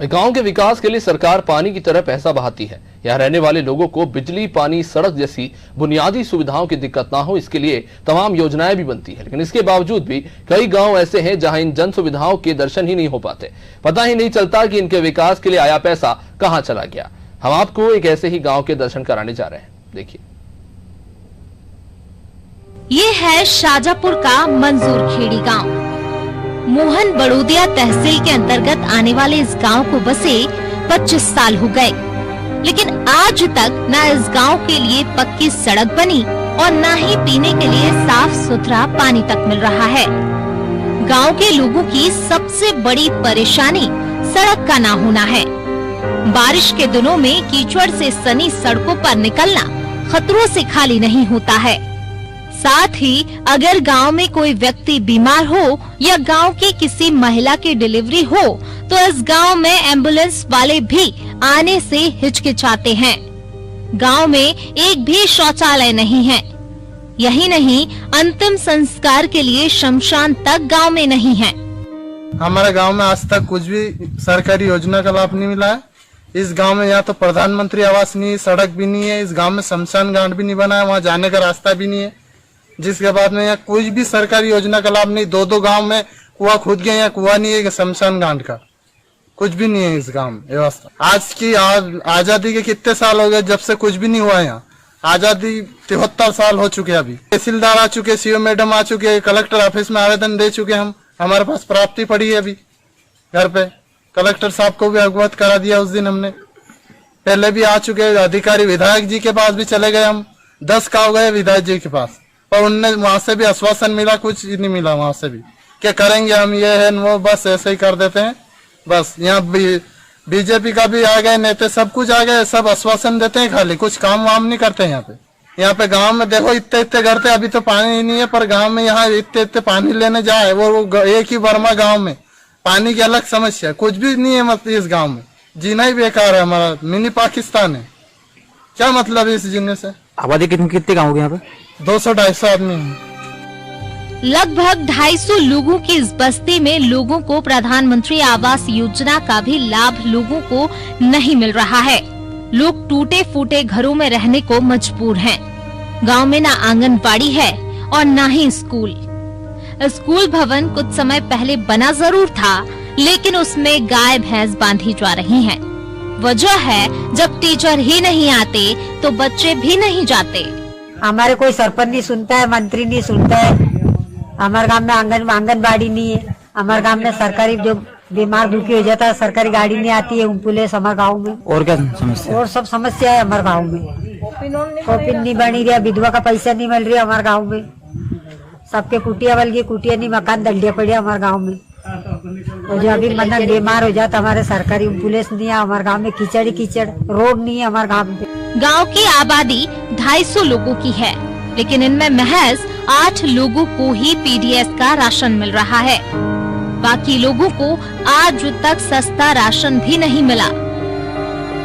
गांव के विकास के लिए सरकार पानी की तरह पैसा बहाती है। यहाँ रहने वाले लोगों को बिजली, पानी, सड़क जैसी बुनियादी सुविधाओं की दिक्कत ना हो, इसके लिए तमाम योजनाएं भी बनती है। लेकिन इसके बावजूद भी कई गांव ऐसे हैं जहां इन जन सुविधाओं के दर्शन ही नहीं हो पाते। पता ही नहीं चलता कि इनके विकास के लिए आया पैसा कहां चला गया। हम आपको एक ऐसे ही गाँव के दर्शन कराने जा रहे हैं, देखिए। ये है शाजापुर का मंजूर खेड़ी गाँव। मोहन बड़ोदिया तहसील के अंतर्गत आने वाले इस गांव को बसे 25 साल हो गए, लेकिन आज तक न इस गांव के लिए पक्की सड़क बनी और न ही पीने के लिए साफ सुथरा पानी तक मिल रहा है। गांव के लोगों की सबसे बड़ी परेशानी सड़क का ना होना है। बारिश के दिनों में कीचड़ से सनी सड़कों पर निकलना खतरों से खाली नहीं होता है। साथ ही अगर गांव में कोई व्यक्ति बीमार हो या गांव की किसी महिला की डिलीवरी हो तो इस गांव में एम्बुलेंस वाले भी आने से हिचकिचाते हैं। गांव में एक भी शौचालय नहीं है। यही नहीं, अंतिम संस्कार के लिए शमशान तक गांव में नहीं है। हमारे गांव में आज तक कुछ भी सरकारी योजना का लाभ नहीं मिला है। इस गांव में यहाँ तो प्रधानमंत्री आवास नहीं है, सड़क भी नहीं है। इस गांव में शमशान घाट भी नहीं बना है, वहाँ जाने का रास्ता भी नहीं है। जिसके बाद में यहाँ कोई भी सरकारी योजना का लाभ नहीं। दो गांव में कुआं खुद गए, यहाँ कुआं नहीं है, शमशान घाट का कुछ भी नहीं है इस गांव में व्यवस्था। आज की आजादी के कितने साल हो गए जब से कुछ भी नहीं हुआ। यहाँ आजादी 73 साल हो चुके। अभी तहसीलदार आ चुके, सीओ मैडम आ चुके, कलेक्टर ऑफिस में आवेदन दे चुके। हम हमारे पास प्राप्ति पड़ी है अभी घर पे। कलेक्टर साहब को भी अवगत करा दिया उस दिन हमने। पहले भी आ चुके अधिकारी, विधायक जी के पास भी चले गए हम। 10 गाँव गए विधायक जी के पास, पर उनने वहां से भी आश्वासन मिला, कुछ नहीं मिला वहां से भी। क्या करेंगे हम, ये है वो, बस ऐसे ही कर देते हैं। बस यहाँ बीजेपी का भी आ गए नेता, सब कुछ आ गए, सब आश्वासन देते हैं, खाली कुछ काम वाम नहीं करते हैं। यहाँ पे गांव में देखो इतने घर थे, अभी तो पानी ही नहीं है। पर गांव में यहाँ इतने पानी लेने जाए, वो एक ही वर्मा गाँव में पानी की अलग समस्या, कुछ भी नहीं है। मतलब इस गाँव में जीना ही बेकार है, हमारा मिनी पाकिस्तान है। क्या मतलब है इस जीने से। आबादी कितने गाँव यहाँ पे? 200-250 आदमी हैं। लगभग 250 लोगों की इस बस्ती में लोगों को प्रधानमंत्री आवास योजना का भी लाभ लोगों को नहीं मिल रहा है। लोग टूटे फूटे घरों में रहने को मजबूर हैं। गांव में ना आंगनबाड़ी है और ना ही स्कूल। स्कूल भवन कुछ समय पहले बना जरूर था, लेकिन उसमें गाय भैंस बांधी जा रही हैं। वजह है जब टीचर ही नहीं आते तो बच्चे भी नहीं जाते। हमारे कोई सरपंच नहीं सुनता है, मंत्री नहीं सुनता है। हमारे गांव में आंगनबाड़ी नहीं है। हमारे गांव में सरकारी जो बीमार भूखी हो जाता है, सरकारी गाड़ी नहीं आती है, एम्बुलेंस हमारे गांव में। और क्या समस्या? और सब समस्या है हमारे गांव में। कॉपिन नहीं बनी रही, विधवा का पैसा नहीं मिल रहा हमारे गाँव में। सबके कुटिया बल गई, कुटिया नहीं, मकान दलिया पड़े हमारे गाँव में। और जो अभी मतलब बीमार हो जाता, हमारे सरकारी एम्बुलेंस नहीं है हमारे गाँव में। कीचड़ ही कीचड़, रोड नहीं है हमारे गाँव में। गांव की आबादी 250 लोगों की है, लेकिन इनमें महज 8 लोगों को ही पीडीएस का राशन मिल रहा है। बाकी लोगों को आज तक सस्ता राशन भी नहीं मिला।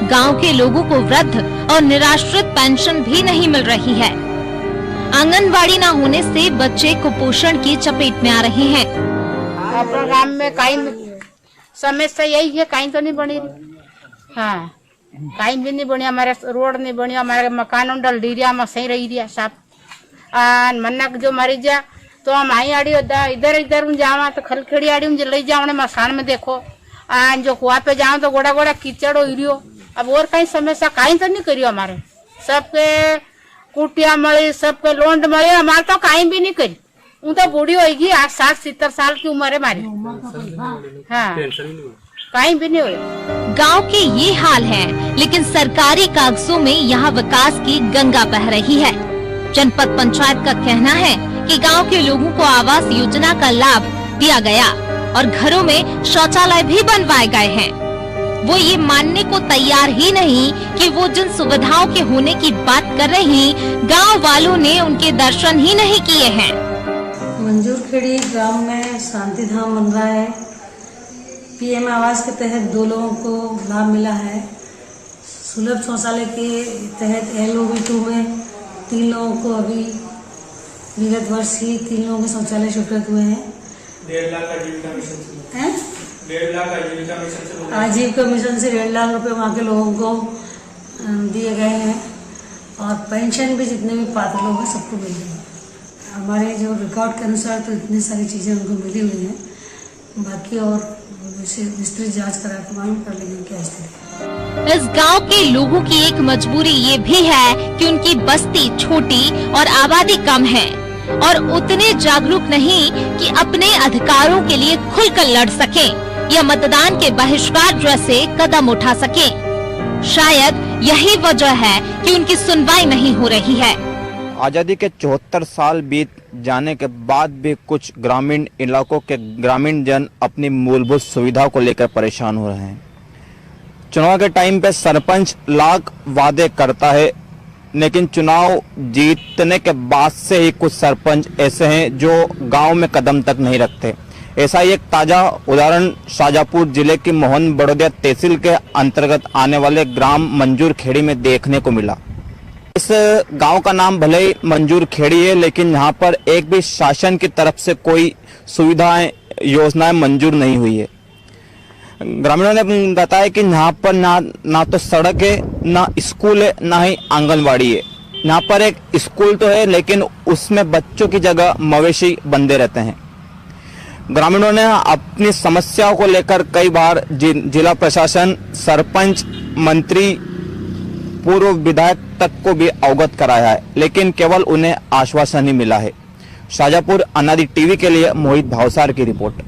गांव के लोगों को वृद्ध और निराश्रित पेंशन भी नहीं मिल रही है। आंगनबाड़ी न होने से बच्चे कुपोषण की चपेट में आ रहे हैं। अपने गांव में कहीं समस्या यही है, कहीं तो नहीं बनी रही। हाँ, कहीं भी नहीं बनी। हमारे रोड नहीं बनी, हमारे मकान डल डीरिया में सही रही रिया साहब। मन्नक जो मरी जा तो हम आई आड़ी इधर इधर जावा तो खलखेड़ी आड़ी मुझे ले जाओ मसान में देखो। जो कुआ पे जाओ तो गोड़ा गोड़ा कीचड़ हो। अब और कहीं समस्या कहीं तो नहीं करियो। हमारे सबके कुटिया मड़ी, सबके लोंड मड़ी, हमारे तो कहीं भी नहीं करी। वो तो बूढ़ी होगी, 60-70 साल की उम्र है हमारी। हाँ, कहीं भी नहीं हुई। गांव के ये हाल है, लेकिन सरकारी कागजों में यहाँ विकास की गंगा बह रही है। जनपद पंचायत का कहना है कि गांव के लोगों को आवास योजना का लाभ दिया गया और घरों में शौचालय भी बनवाए गए हैं। वो ये मानने को तैयार ही नहीं कि वो जिन सुविधाओं के होने की बात कर रही, गांव वालों ने उनके दर्शन ही नहीं किए हैं। मंजूर खेड़ी गांव में शांति धाम बन रहा है। पीएम आवास के तहत 2 लोगों को लाभ मिला है। सुलभ शौचालय के तहत LOB2 में 3 लोगों को अभी विगत वर्ष ही 3 लोगों के शौचालय स्वीकृत हुए हैं। 1.5 लाख का आजीविका मिशन से 1.5 लाख रुपए वहाँ के लोगों को दिए गए हैं और पेंशन भी जितने भी पात्र लोग हैं सबको मिल रही है। हमारे जो रिकॉर्ड के अनुसार तो इतनी सारी चीज़ें उनको मिली हुई हैं, बाकी और विस्तृत जांच करा के मालूम कर लेंगे क्या स्थिति। इस गांव के लोगों की एक मजबूरी ये भी है कि उनकी बस्ती छोटी और आबादी कम है और उतने जागरूक नहीं कि अपने अधिकारों के लिए खुलकर लड़ सके या मतदान के बहिष्कार जैसे कदम उठा सके। शायद यही वजह है कि उनकी सुनवाई नहीं हो रही है। आज़ादी के 74 साल बीत जाने के बाद भी कुछ ग्रामीण इलाकों के ग्रामीण जन अपनी मूलभूत सुविधाओं को लेकर परेशान हो रहे हैं। चुनाव के टाइम पे सरपंच लाख वादे करता है, लेकिन चुनाव जीतने के बाद से ही कुछ सरपंच ऐसे हैं जो गांव में कदम तक नहीं रखते। ऐसा ही एक ताजा उदाहरण शाजापुर जिले की मोहन बड़ौदिया तहसील के अंतर्गत आने वाले ग्राम मंजूर खेड़ी में देखने को मिला। इस गांव का नाम भले ही मंजूर खेड़ी है, लेकिन यहाँ पर एक भी शासन की तरफ से कोई सुविधाएं योजनाएं मंजूर नहीं हुई है। ग्रामीणों ने बताया कि यहाँ पर ना तो सड़क है, ना स्कूल है, ना ही आंगनवाड़ी है। यहाँ पर एक स्कूल तो है, लेकिन उसमें बच्चों की जगह मवेशी बंधे रहते हैं। ग्रामीणों ने अपनी समस्याओं को लेकर कई बार जिला प्रशासन, सरपंच, मंत्री, पूर्व विधायक तक को भी अवगत कराया है, लेकिन केवल उन्हें आश्वासन ही मिला है। शाजापुर अनादि टीवी के लिए मोहित भावसार की रिपोर्ट।